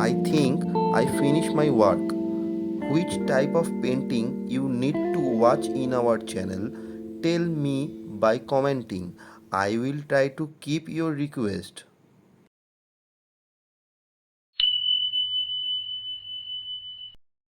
I think I finished my work. Which type of painting you need to watch in our channel? Tell me by commenting. I will try to keep your request.